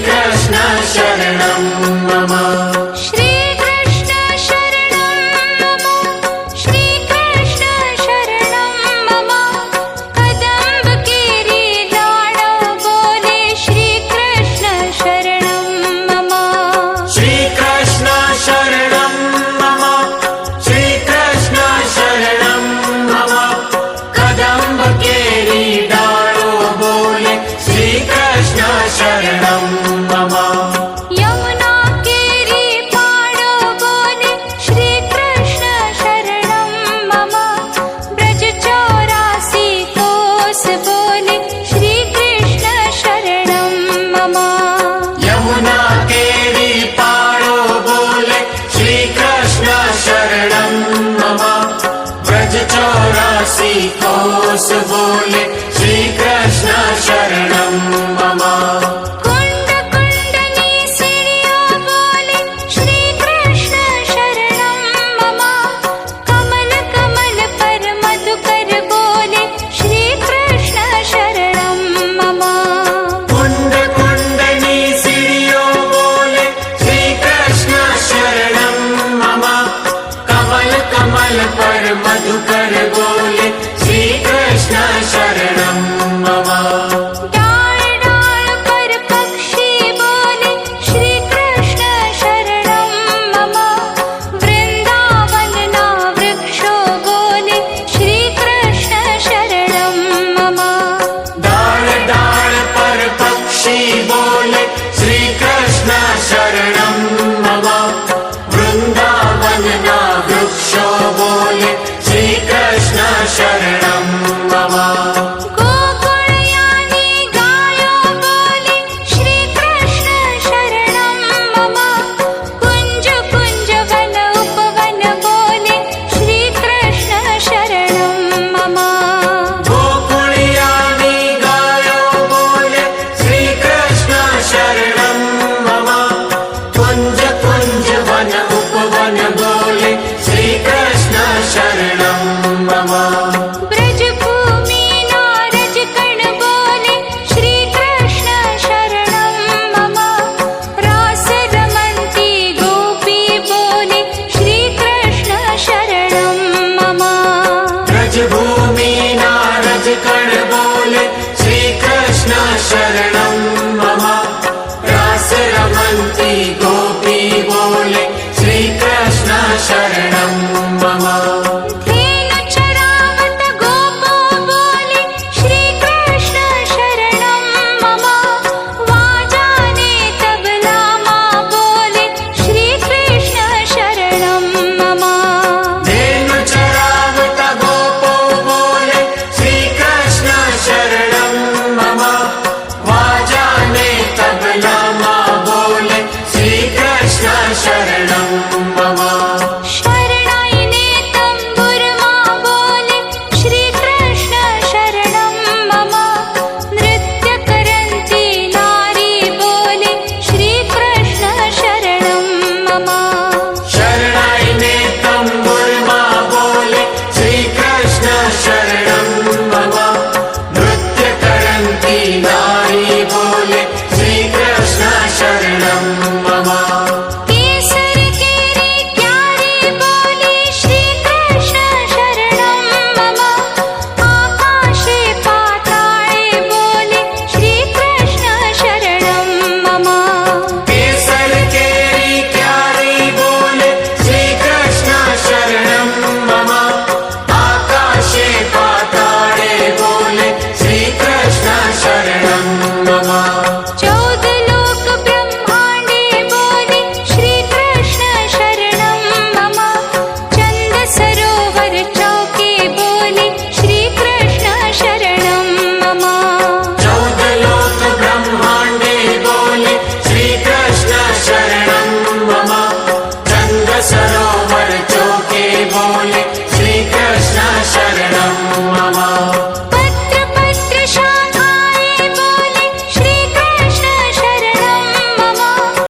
कृष्ण शरणं मम। श्री कृष्ण शरणं मम। श्री कृष्ण शरणं मम। कदम्ब केरी लाडो बोले श्री कृष्ण शरणं मम। श्री कृष्ण शरणं मम। श्री कृष्ण शरणं मम। कदम्ब केरी डालो बोले श्री कृष्ण शरणं मम। यमुना केरी पाड़ो बोले श्री कृष्ण शरणं मम। ब्रज 84 कोस बोले श्री कृष्ण शरणं मम। यमुना केरी पाड़ो बोले श्री कृष्ण शरणं मम। ब्रज 84 कोस बोले